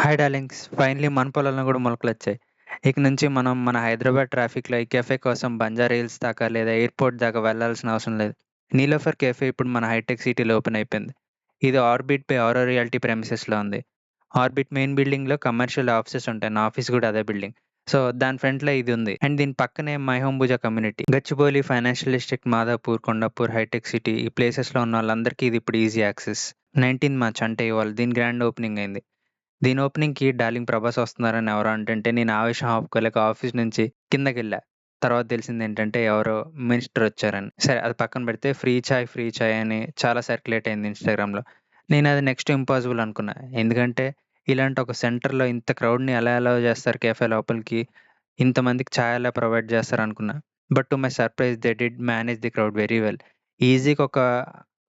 Hi darlings. Finally మన పొలంలో గూడా మొలకలొచ్చాయి. ఇక నుంచి మనం మన హైదరాబాద్ ట్రాఫిక్‌లో ఈ కెఫే కోసం బంజారా హిల్స్ దాకా లేదా ఎయిర్‌పోర్ట్ దాకా వెళ్ళాల్సిన అవసరం లేదు. నీలోఫర్ కెఫే ఇప్పుడు మన హైటెక్ సిటీలో ఓపెన్ అయిపోయింది. ఇది ఆర్బిట్ బై ఆరో రియాలిటీ ప్రెమిసెస్‌లో ఉంది. ఆర్బిట్ మెయిన్ బిల్డింగ్‌లో కమర్షియల్ ఆఫీసెస్ ఉంటాయి. నా ఆఫీస్ గూడా అదే బిల్డింగ్. సో, దాని ఫ్రంట్‌లో ఇది ఉంది. అండ్ దీని పక్కనే my home Bhooja community. Gachibowli, financial district, Madhapur, Kondapur, Hitech City ఈ ప్లేసెస్‌లో ఉన్నోళ్ళందరికీ ఇది ఇప్పుడు ఈజీ యాక్సెస్. 19 మార్చ్ అంటే ఇవాళ దీని గ్రాండ్ ఓపెనింగ్ అయింది. దీని ఓపెనింగ్‌కి డార్లింగ్ ప్రభాస్ వస్తున్నారని ఎవరో అంటుంటే నేను ఆవేశం ఆపుకోలేక ఆఫీస్ నుంచి కిందకెళ్ళా. తర్వాత తెలిసిందేంటంటే ఎవరో మినిస్టర్ వచ్చారని. సరే అది పక్కన పెడితే ఫ్రీ చాయ్ అని చాలా సర్క్యులేట్ అయింది ఇన్‌స్టాగ్రామ్‌లో. నేనది నెక్స్ట్ ఇంపాసిబుల్ అనుకున్నా. ఎందుకంటే ఇలాంటి ఒక సెంటర్‌లో ఇంత క్రౌడ్‌ని ఎలా అలౌ చేస్తారు కేఫే లోపలికి? ఇంతమందికి చాయ్ ఎలా ప్రొవైడ్ చేస్తారనుకున్నా. But to my surprise they did manage the crowd very well. ఈజీగా ఒక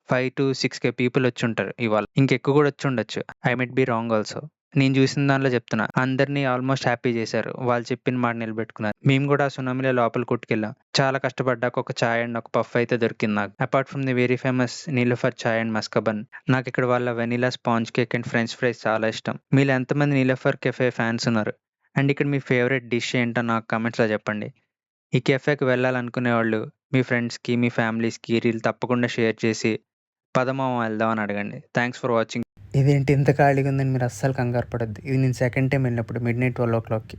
5-6K పీపుల్ వచ్చుంటారు ఇవాళ. ఇంకెక్కువ కూడా వచ్చుండొచ్చు. I might be wrong also. నేను చూసిన దానిలో చెప్తున్నా. అందరిని ఆల్మోస్ట్ హ్యాపీ చేశారు. వాళ్ళు చెప్పిన మాట నిలబెట్టుకున్నారు. మేము కూడా ఆ సునామీలో లోపలికి కొట్టుకెళ్ళాం. చాలా కష్టపడ్డాక ఒక చాయ్ అండ్ ఒక పఫ్ అయితే దొరికింది నాకు. Apart from the very famous Niloufer chai and maska bun. నాకిక్కడ వాళ్ళ vanilla sponge cake and French fries చాలా ఇష్టం. మీలో ఎంతమంది నీలోఫర్ కెఫే ఫ్యాన్స్ ఉన్నారు? అండ్ ఇక్కడ మీ ఫేవరెట్ డిష్ ఏంటో నాకు కామెంట్స్‌లో చెప్పండి. ఈ కెఫేకి వెళ్ళాలనుకునేవాళ్ళు మీ ఫ్రెండ్స్‌కి, మీ ఫ్యామిలీస్‌కి రీల్ తప్పకుండా షేర్ చేసి, పద మామ వెళ్దాం అని అడగండి. Thanks for watching. ఇదేంటి ఇంత ఖాళీగా ఉందని మీరు అస్సలు కంగారు పడొద్దు. ఇది నేను సెకండ్ టైమ్ వెళ్ళినప్పుడు మిడ్‌నైట్ 12:00కి.